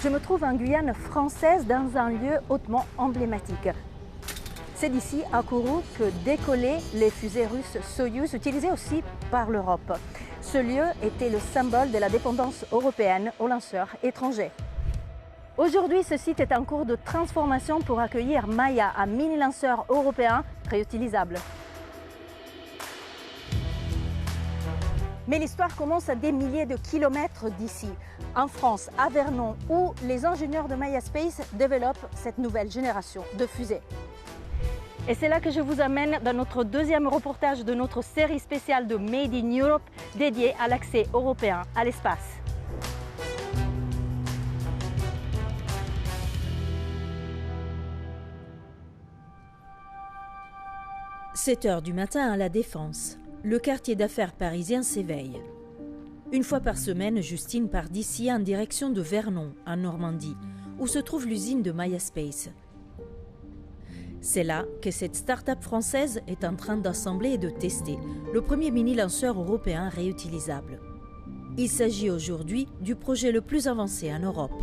Je me trouve en Guyane française dans un lieu hautement emblématique. C'est d'ici, à Kourou, que décollaient les fusées russes Soyouz, utilisées aussi par l'Europe. Ce lieu était le symbole de la dépendance européenne aux lanceurs étrangers. Aujourd'hui, ce site est en cours de transformation pour accueillir Maya, un mini-lanceur européen réutilisable. Mais l'histoire commence à des milliers de kilomètres d'ici, en France, à Vernon, où les ingénieurs de Maya Space développent cette nouvelle génération de fusées. Et c'est là que je vous amène dans notre deuxième reportage de notre série spéciale de Made in Europe dédiée à l'accès européen à l'espace. « 7 heures du matin à La Défense. Le quartier d'affaires parisien s'éveille. Une fois par semaine, Justine part d'ici en direction de Vernon, en Normandie, où se trouve l'usine de Maya Space. C'est là que cette start-up française est en train d'assembler et de tester le premier mini-lanceur européen réutilisable. Il s'agit aujourd'hui du projet le plus avancé en Europe.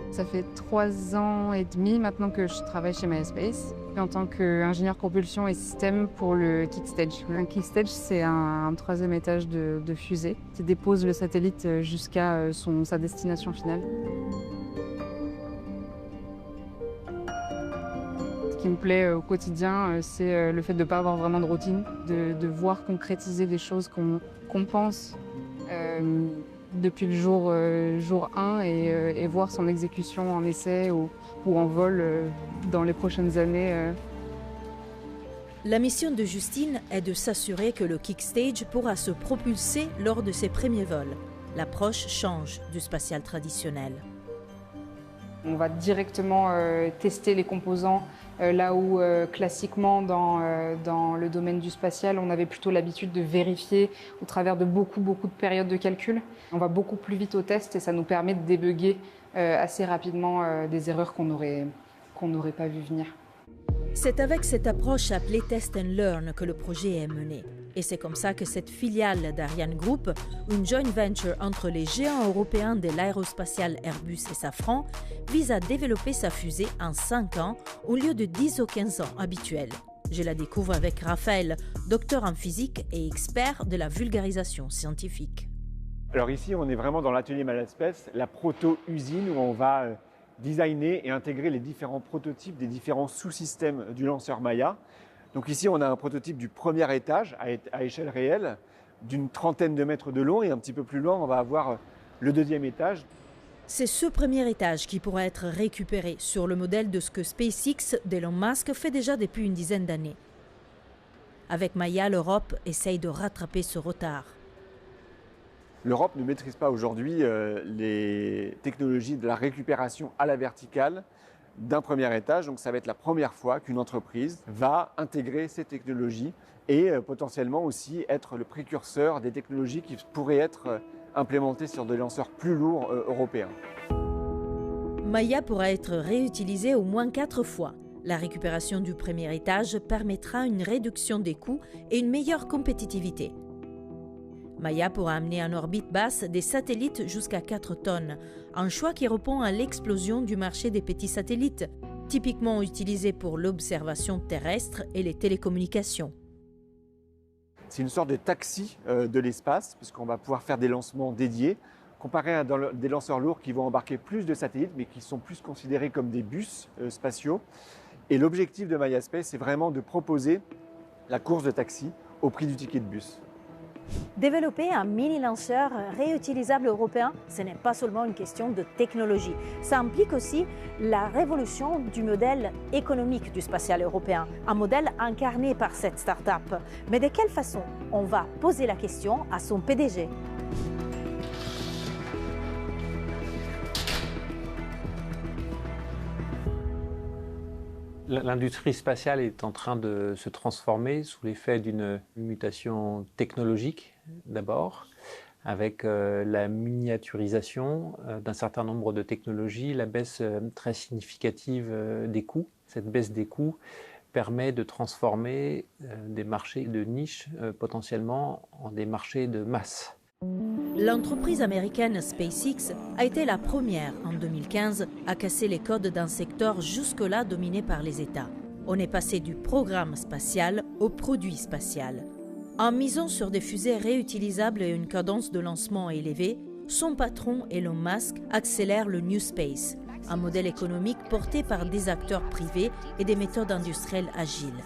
Ça fait 3 ans et demi maintenant que je travaille chez Maya Space en tant qu'ingénieur propulsion et système pour le Kickstage. Un Kickstage, c'est un troisième étage de fusée qui dépose le satellite jusqu'à sa destination finale. Ce qui me plaît au quotidien, c'est le fait de ne pas avoir vraiment de routine, de voir concrétiser des choses qu'on pense depuis le jour 1 et voir son exécution en essai ou en vol dans les prochaines années. La mission de Justine est de s'assurer que le Kickstage pourra se propulser lors de ses premiers vols. L'approche change du spatial traditionnel. On va directement tester les composants là où classiquement dans le domaine du spatial, on avait plutôt l'habitude de vérifier au travers de beaucoup de périodes de calcul. On va beaucoup plus vite au test et ça nous permet de débugger assez rapidement des erreurs qu'on n'aurait pas vu venir. C'est avec cette approche appelée Test and Learn que le projet est mené. Et c'est comme ça que cette filiale d'Ariane Group, une joint venture entre les géants européens de l'aérospatial Airbus et Safran, vise à développer sa fusée en 5 ans au lieu de 10 ou 15 ans habituels. Je la découvre avec Raphaël, docteur en physique et expert de la vulgarisation scientifique. Alors ici, on est vraiment dans l'atelier Maya Space, la proto-usine où on va designer et intégrer les différents prototypes des différents sous-systèmes du lanceur Maya. Donc ici, on a un prototype du premier étage à échelle réelle, d'une 30aine de mètres de long et un petit peu plus loin, on va avoir le deuxième étage. C'est ce premier étage qui pourra être récupéré sur le modèle de ce que SpaceX d'Elon Musk fait déjà depuis une dizaine d'années. Avec Maya, l'Europe essaye de rattraper ce retard. L'Europe ne maîtrise pas aujourd'hui les technologies de la récupération à la verticale d'un premier étage. Donc ça va être la première fois qu'une entreprise va intégrer ces technologies et potentiellement aussi être le précurseur des technologies qui pourraient être implémentées sur des lanceurs plus lourds européens. Maya pourra être réutilisée au moins 4 fois. La récupération du premier étage permettra une réduction des coûts et une meilleure compétitivité. Maya pourra amener en orbite basse des satellites jusqu'à 4 tonnes, un choix qui répond à l'explosion du marché des petits satellites, typiquement utilisés pour l'observation terrestre et les télécommunications. C'est une sorte de taxi de l'espace, puisqu'on va pouvoir faire des lancements dédiés, comparé à des lanceurs lourds qui vont embarquer plus de satellites, mais qui sont plus considérés comme des bus spatiaux. Et l'objectif de Maya Space, c'est vraiment de proposer la course de taxi au prix du ticket de bus. Développer un mini-lanceur réutilisable européen, ce n'est pas seulement une question de technologie. Ça implique aussi la révolution du modèle économique du spatial européen, un modèle incarné par cette start-up. Mais de quelle façon? On va poser la question à son PDG. L'industrie spatiale est en train de se transformer sous l'effet d'une mutation technologique d'abord, avec la miniaturisation d'un certain nombre de technologies, la baisse très significative des coûts. Cette baisse des coûts permet de transformer des marchés de niche potentiellement en des marchés de masse. L'entreprise américaine SpaceX a été la première, en 2015, à casser les codes d'un secteur jusque-là dominé par les États. On est passé du programme spatial au produit spatial. En misant sur des fusées réutilisables et une cadence de lancement élevée, son patron Elon Musk accélère le New Space, un modèle économique porté par des acteurs privés et des méthodes industrielles agiles.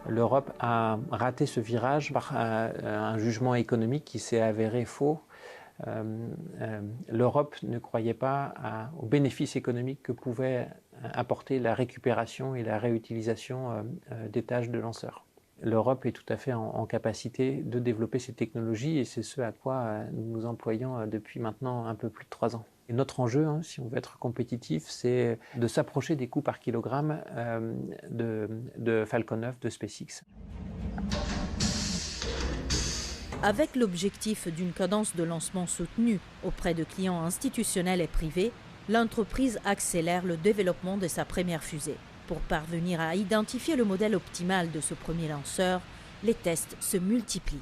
L'Europe a raté ce virage par un jugement économique qui s'est avéré faux. L'Europe ne croyait pas aux bénéfices économiques que pouvait apporter la récupération et la réutilisation des tâches de lanceurs. L'Europe est tout à fait en capacité de développer ces technologies et c'est ce à quoi nous nous employons depuis maintenant un peu plus de 3 ans. Et notre enjeu, si on veut être compétitif, c'est de s'approcher des coûts par kilogramme de Falcon 9 de SpaceX. Avec l'objectif d'une cadence de lancement soutenue auprès de clients institutionnels et privés, l'entreprise accélère le développement de sa première fusée. Pour parvenir à identifier le modèle optimal de ce premier lanceur, les tests se multiplient.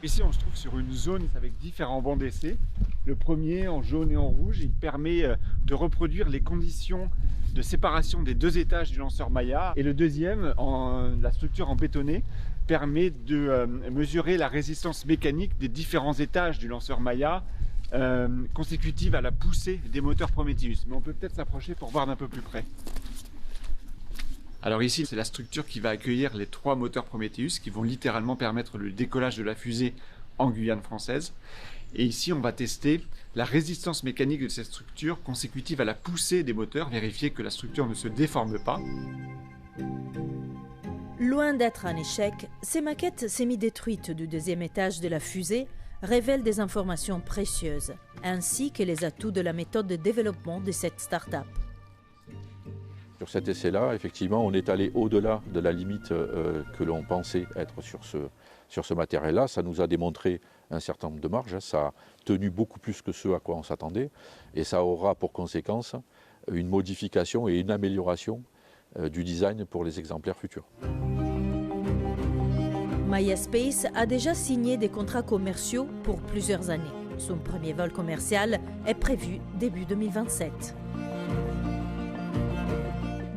Ici, on se trouve sur une zone avec différents bancs d'essai. Le premier, en jaune et en rouge, il permet de reproduire les conditions de séparation des 2 étages du lanceur Maya. Et le deuxième, la structure en bétonné, permet de mesurer la résistance mécanique des différents étages du lanceur Maya consécutive à la poussée des moteurs Prometheus. Mais on peut peut-être s'approcher pour voir d'un peu plus près. Alors ici, c'est la structure qui va accueillir les 3 moteurs Prometheus qui vont littéralement permettre le décollage de la fusée en Guyane française. Et ici, on va tester la résistance mécanique de cette structure consécutive à la poussée des moteurs, vérifier que la structure ne se déforme pas. Loin d'être un échec, ces maquettes semi-détruites du 2e étage de la fusée révèlent des informations précieuses, ainsi que les atouts de la méthode de développement de cette start-up. Sur cet essai-là, effectivement, on est allé au-delà de la limite que l'on pensait être sur ce matériel-là. Ça nous a démontré un certain nombre de marges. Ça a tenu beaucoup plus que ce à quoi on s'attendait. Et ça aura pour conséquence une modification et une amélioration du design pour les exemplaires futurs. Maya Space a déjà signé des contrats commerciaux pour plusieurs années. Son premier vol commercial est prévu début 2027.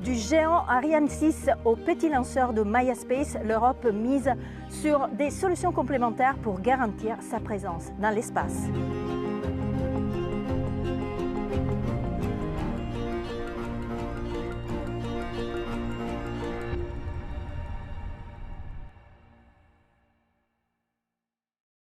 Du géant Ariane 6 au petit lanceur de Maya Space, l'Europe mise sur des solutions complémentaires pour garantir sa présence dans l'espace.